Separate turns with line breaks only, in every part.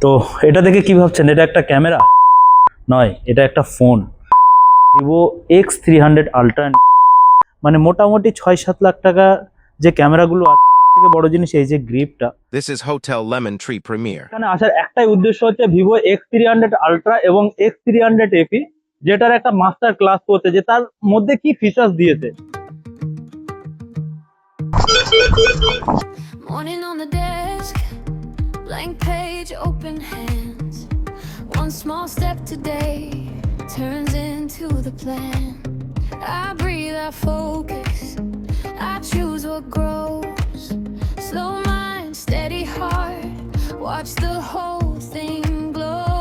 তো এটা দেখে কি ভাবছেন, এটা একটা ক্যামেরা নয়, এটা একটা ফোন। ভিভো X300 আলট্রা, মানে মোটামুটি 6-7 লাখ টাকা যে ক্যামেরাগুলো আছে, থেকে বড় জিনিস এই যে গ্রিপটা।
This is Hotel Lemon Tree Premier.
এখানে আসার একটাই উদ্দেশ্য হচ্ছে ভিভো X300 আলট্রা এবং X300 FE, যেটার একটা মাস্টার ক্লাস করতে, যে তার মধ্যে কি ফিচার্স দিয়েছে।
Morning on the desk, blank page, open hands. One small step today turns into the plan. I breathe, I focus, I choose what grows. Slow mind, steady heart, watch the whole thing glow.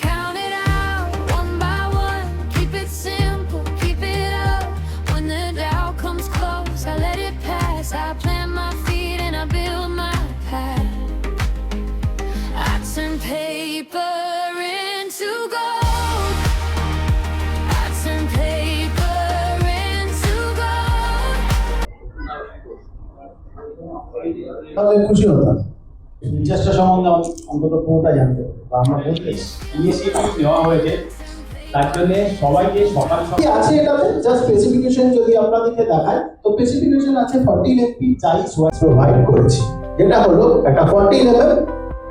Count it out, one by one, keep it simple, keep it up. When the doubt comes close, I let it pass. I plant my feet and I build my path. I turn paper into gold. I turn paper into gold.
তাহলে খুশি হতাম। ফিচার্সটা সম্বন্ধে অন্তত পুরোটা জানতে বা আমরা বলতে
ইনিশিয়েটিভ নেওয়া হয়েছে, তার জন্য সবাইকে সকাল
কি আছে এটাতে জাস্ট স্পেসিফিকেশন যদি আপনাদেরকে দেখায়, তো স্পেসিফিকেশন আছে 14 এমপি চাইল্ড ওয়াইস প্রোভাইড করেছি, যেটা হলো একটা 14 mm,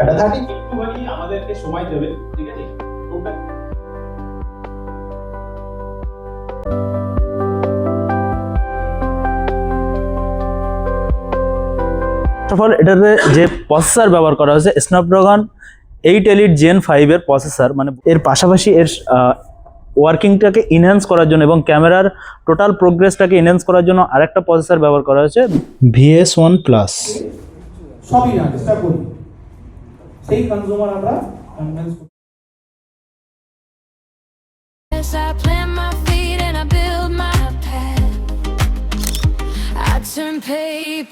একটা 30।
একটুখানি আমাদেরকে সময় দেবে, ঠিক আছে?
তারপর এটাতে যে প্রসেসর ব্যবহার করা হয়েছে, স্ন্যাপড্রাগন 8 Elite Gen 5 এর প্রসেসর, মানে এর পাশাপাশি এর ওয়ার্কিংটাকে ইনহ্যান্স করার জন্য এবং ক্যামেরার টোটাল প্রোগ্রেসটাকে ইনহ্যান্স করার জন্য আরেকটা প্রসেসর ব্যবহার করা হয়েছে, VS1 Plus।
সবই না চেষ্টা করি সেই কনজিউমার আমরা convince
Yes, I plant my feet and I build my path. I turn paper